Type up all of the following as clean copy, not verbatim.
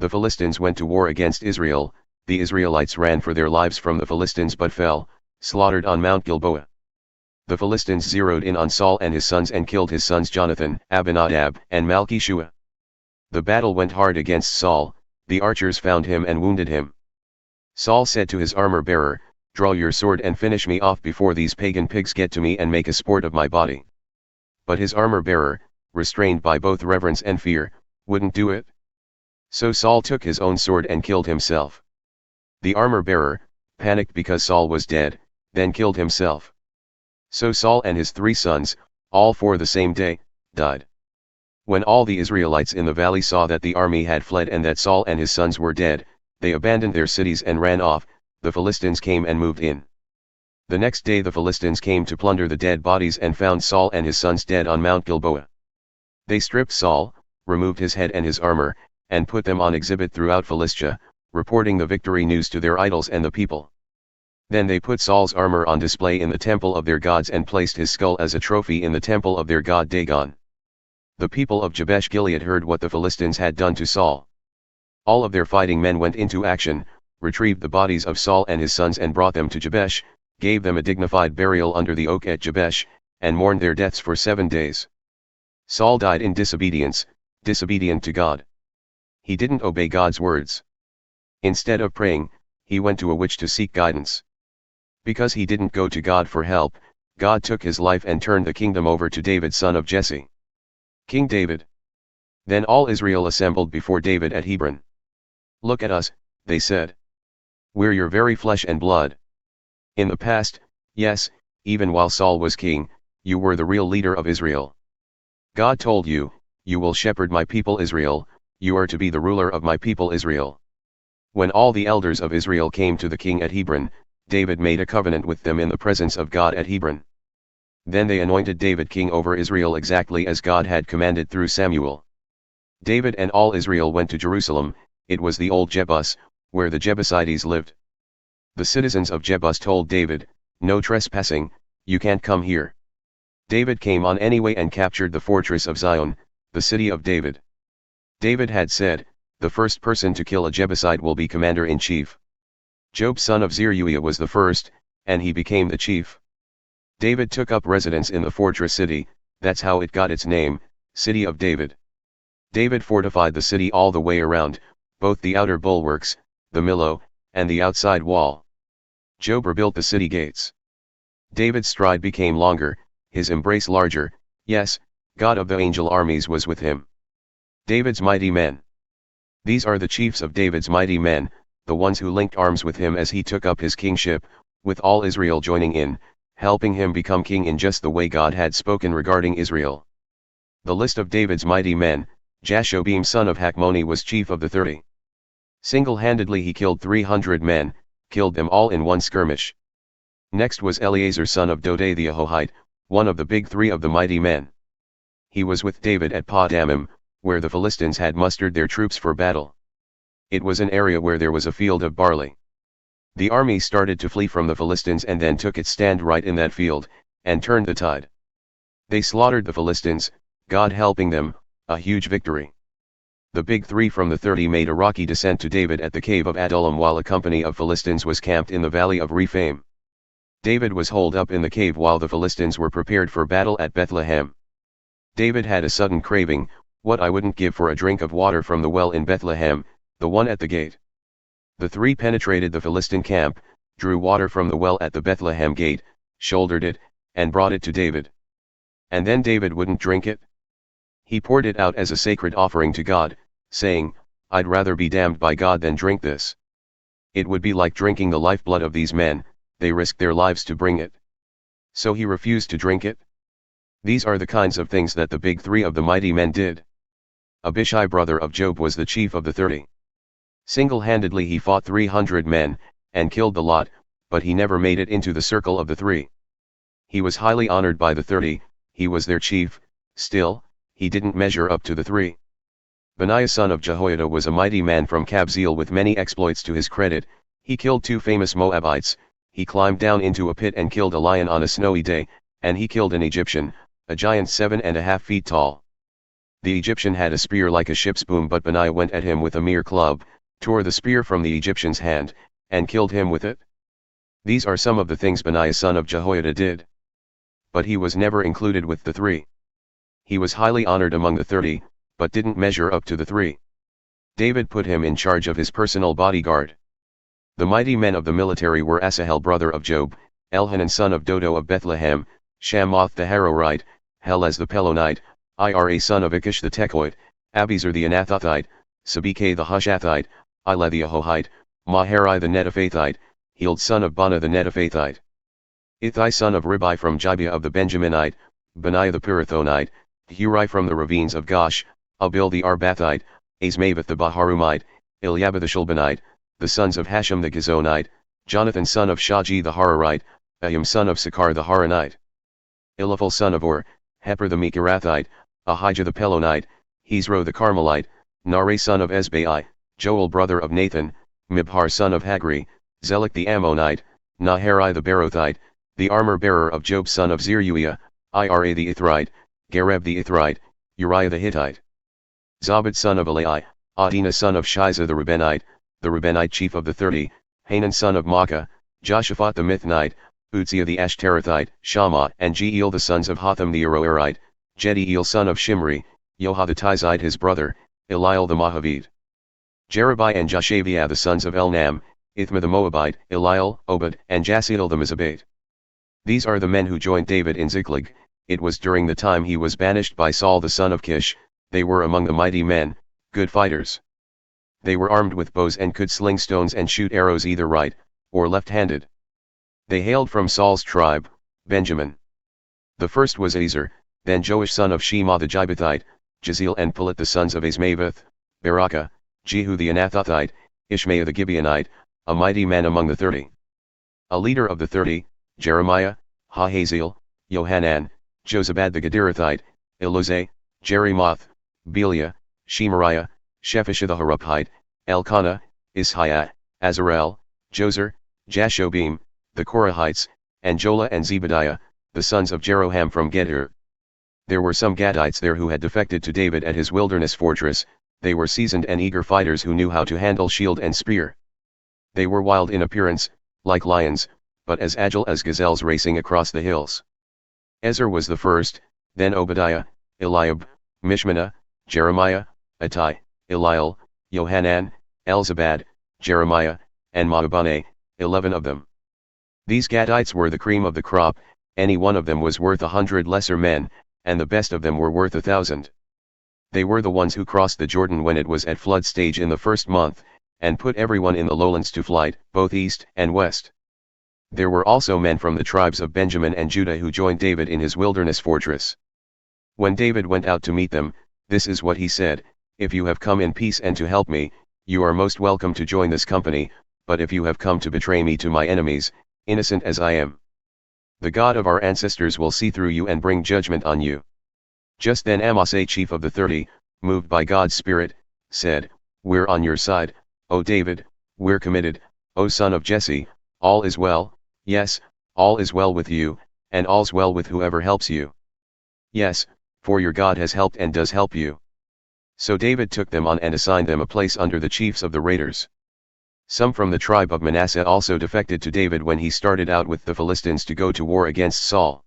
The Philistines went to war against Israel. The Israelites ran for their lives from the Philistines but fell, slaughtered on Mount Gilboa. The Philistines zeroed in on Saul and his sons and killed his sons Jonathan, Abinadab, and Malki-Shua. The battle went hard against Saul. The archers found him and wounded him. Saul said to his armor-bearer, "Draw your sword and finish me off before these pagan pigs get to me and make a sport of my body." But his armor-bearer, restrained by both reverence and fear, wouldn't do it. So Saul took his own sword and killed himself. The armor-bearer, panicked because Saul was dead, then killed himself. So Saul and his 3 sons, all 4 the same day, died. When all the Israelites in the valley saw that the army had fled and that Saul and his sons were dead, they abandoned their cities and ran off. The Philistines came and moved in. The next day the Philistines came to plunder the dead bodies and found Saul and his sons dead on Mount Gilboa. They stripped Saul, removed his head and his armor, and put them on exhibit throughout Philistia, reporting the victory news to their idols and the people. Then they put Saul's armor on display in the temple of their gods and placed his skull as a trophy in the temple of their god Dagon. The people of Jabesh Gilead heard what the Philistines had done to Saul. All of their fighting men went into action, retrieved the bodies of Saul and his sons and brought them to Jabesh, gave them a dignified burial under the oak at Jabesh, and mourned their deaths for 7 days. Saul died in disobedience, disobedient to God. He didn't obey God's words. Instead of praying, he went to a witch to seek guidance. Because he didn't go to God for help, God took his life and turned the kingdom over to David, son of Jesse. King David. Then all Israel assembled before David at Hebron. "Look at us," they said. "We're your very flesh and blood. In the past, yes, even while Saul was king, you were the real leader of Israel. God told you, 'You will shepherd my people Israel, you are to be the ruler of my people Israel.'" When all the elders of Israel came to the king at Hebron, David made a covenant with them in the presence of God at Hebron. Then they anointed David king over Israel exactly as God had commanded through Samuel. David and all Israel went to Jerusalem. It was the old Jebus, where the Jebusites lived. The citizens of Jebus told David, "No trespassing, you can't come here." David came on anyway and captured the fortress of Zion, the city of David. David had said, "The first person to kill a Jebusite will be commander-in-chief." Job son of Zeruiah was the first, and he became the chief. David took up residence in the fortress city. That's how it got its name, City of David. David fortified the city all the way around, both the outer bulwarks, the millow, and the outside wall. Job rebuilt the city gates. David's stride became longer, his embrace larger. Yes, God of the angel armies was with him. David's mighty men. These are the chiefs of David's mighty men, the ones who linked arms with him as he took up his kingship, with all Israel joining in, helping him become king in just the way God had spoken regarding Israel. The list of David's mighty men: Jashobeam son of Hakmoni was chief of the 30. Single-handedly he killed 300 men, killed them all in one skirmish. Next was Eleazar son of Dodai the Ahohite, one of the big 3 of the mighty men. He was with David at Padamim, where the Philistines had mustered their troops for battle. It was an area where there was a field of barley. The army started to flee from the Philistines and then took its stand right in that field, and turned the tide. They slaughtered the Philistines, God helping them, a huge victory. The big 3 from the 30 made a rocky descent to David at the cave of Adullam while a company of Philistines was camped in the valley of Rephaim. David was holed up in the cave while the Philistines were prepared for battle at Bethlehem. David had a sudden craving: "What I wouldn't give for a drink of water from the well in Bethlehem, the one at the gate." The 3 penetrated the Philistine camp, drew water from the well at the Bethlehem gate, shouldered it, and brought it to David. And then David wouldn't drink it. He poured it out as a sacred offering to God, saying, "I'd rather be damned by God than drink this. It would be like drinking the lifeblood of these men, they risked their lives to bring it." So he refused to drink it. These are the kinds of things that the big 3 of the mighty men did. Abishai brother of Job was the chief of the 30. Single-handedly he fought 300 men, and killed the lot, but he never made it into the circle of the 3. He was highly honored by the 30, he was their chief. Still, he didn't measure up to the 3. Benaiah son of Jehoiada was a mighty man from Kabzeel with many exploits to his credit. He killed 2 famous Moabites, he climbed down into a pit and killed a lion on a snowy day, and he killed an Egyptian, a giant 7.5 feet tall. The Egyptian had a spear like a ship's boom, but Benaiah went at him with a mere club, tore the spear from the Egyptian's hand, and killed him with it. These are some of the things Benaiah son of Jehoiada did. But he was never included with the 3. He was highly honored among the 30, but didn't measure up to the 3. David put him in charge of his personal bodyguard. The mighty men of the military were Asahel brother of Job, Elhanan son of Dodo of Bethlehem, Shamoth the Harorite, Helez the Pelonite, Ira son of Achish the Tekoite, Abiezer the Anathothite, Sabekah the Hushathite, Ilah the Ahohite, Maharai the Netophathite, Heald son of Bana the Netophathite. Ithai son of Ribai from Gibeah of the Benjaminite, Benaiah the Pirathonite, Hurai from the ravines of Gosh, Abil the Arbathite, Azmaveth the Baharumite, Eliabah the Shulbanite, the sons of Hashem the Gizonite, Jonathan son of Shaji the Hararite, Ahim son of Sakar the Haranite, Eliphal son of Ur, Heper the Mekerathite, Ahijah the Pelonite, Hezro the Carmelite, Nare son of Ezbai, Joel brother of Nathan, Mibhar son of Hagri, Zelek the Ammonite, Naharai the Berothite, the armor-bearer of Job son of Zeruiah, Ira the Ithrite, Gareb the Ithrite, Uriah the Hittite. Zabad son of Elai, Adina son of Shiza the Reubenite chief of the 30, Hanan son of Makkah, Joshaphat the Mithnite, Uzziah the Ashterathite, Shammah and Jeiel the sons of Hotham the Aroerite, Jediel son of Shimri, Yoha the Tizite his brother, Eliel the Mahavite. Jerubai and Joshaviah the sons of Elnam, Ithma the Moabite, Eliel, Obed, and Jasiel the Mizabite. These are the men who joined David in Ziklag. It was during the time he was banished by Saul the son of Kish. They were among the mighty men, good fighters. They were armed with bows and could sling stones and shoot arrows either right, or left-handed. They hailed from Saul's tribe, Benjamin. The first was Ezer, then Joash son of Shema the Gibeathite, Jaziel and Pelet the sons of Azmaveth, Barakah, Jehu the Anathothite, Ishmael the Gibeonite, a mighty man among the 30. A leader of the 30, Jeremiah, Hahaziel, Johanan, Jozabad the Gederathite, Elozeh, Jerimoth, Beliah, Shemariah, Shephisha the Haruphite, Elkanah, Ishiah, Azarel, Jozer, Jashobim, the Korahites, and Jola and Zebadiah, the sons of Jeroham from Gezer. There were some Gadites there who had defected to David at his wilderness fortress. They were seasoned and eager fighters who knew how to handle shield and spear. They were wild in appearance, like lions, but as agile as gazelles racing across the hills. Ezer was the first, then Obadiah, Eliab, Mishmannah, Jeremiah, Attai, Eliel, Johanan, Elzabad, Jeremiah, and Mahabane, 11 of them. These Gadites were the cream of the crop. Any one of them was worth 100 lesser men, and the best of them were worth 1,000. They were the ones who crossed the Jordan when it was at flood stage in the first month, and put everyone in the lowlands to flight, both east and west. There were also men from the tribes of Benjamin and Judah who joined David in his wilderness fortress. When David went out to meet them, this is what he said: "If you have come in peace and to help me, you are most welcome to join this company, but if you have come to betray me to my enemies, innocent as I am, the God of our ancestors will see through you and bring judgment on you." Just then Amasai, chief of the 30, moved by God's Spirit, said, "We're on your side, O David, we're committed, O son of Jesse, all is well, yes, all is well with you, and all's well with whoever helps you. Yes, for your God has helped and does help you." So David took them on and assigned them a place under the chiefs of the raiders. Some from the tribe of Manasseh also defected to David when he started out with the Philistines to go to war against Saul.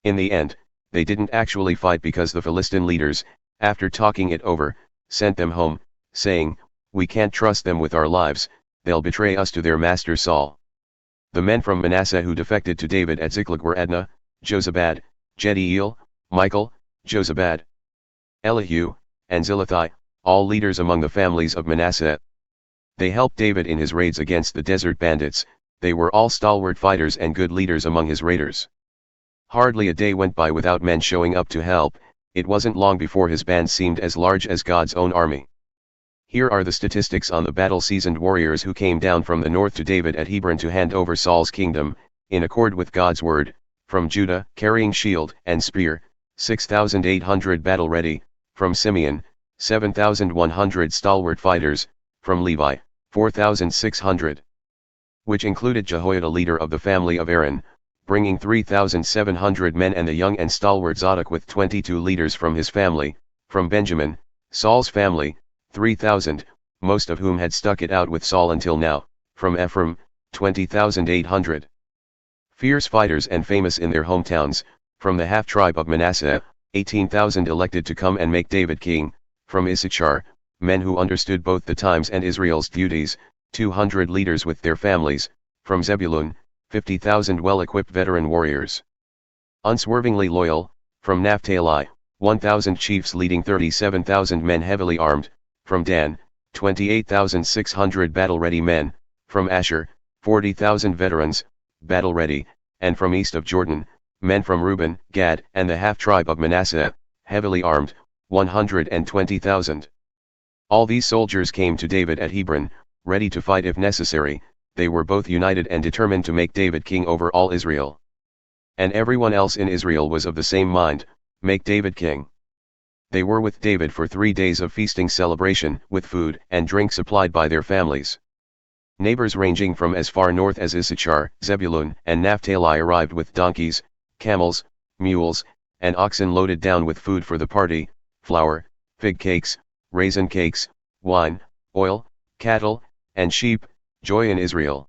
In the end, they didn't actually fight because the Philistine leaders, after talking it over, sent them home, saying, "We can't trust them with our lives, they'll betray us to their master Saul." The men from Manasseh who defected to David at Ziklag were Adnah, Jozabad, Jediel, Michael, Jozabad, Elihu, and Zilithai, all leaders among the families of Manasseh. They helped David in his raids against the desert bandits. They were all stalwart fighters and good leaders among his raiders. Hardly a day went by without men showing up to help. It wasn't long before his band seemed as large as God's own army. Here are the statistics on the battle-seasoned warriors who came down from the north to David at Hebron to hand over Saul's kingdom, in accord with God's word. From Judah, carrying shield and spear, 6,800 battle-ready. From Simeon, 7,100 stalwart fighters. From Levi, 4,600. Which included Jehoiada, leader of the family of Aaron, bringing 3,700 men, and the young and stalwart Zadok with 22 leaders from his family, From Benjamin, Saul's family, 3,000, most of whom had stuck it out with Saul until now. From Ephraim, 20,800. Fierce fighters and famous in their hometowns. From the half-tribe of Manasseh, 18,000 elected to come and make David king. From Issachar, men who understood both the times and Israel's duties, 200 leaders with their families. From Zebulun, 50,000 well-equipped veteran warriors, unswervingly loyal. From Naphtali, 1,000 chiefs leading 37,000 men heavily armed. From Dan, 28,600 battle-ready men. From Asher, 40,000 veterans, battle-ready. And from east of Jordan, men from Reuben, Gad, and the half-tribe of Manasseh, heavily armed, 120,000. All these soldiers came to David at Hebron, ready to fight if necessary. They were both united and determined to make David king over all Israel. And everyone else in Israel was of the same mind, make David king. They were with David for 3 days of feasting celebration, with food and drink supplied by their families. Neighbors ranging from as far north as Issachar, Zebulun, and Naphtali arrived with donkeys, camels, mules, and oxen loaded down with food for the party: flour, fig cakes, raisin cakes, wine, oil, cattle, and sheep. Joy in Israel.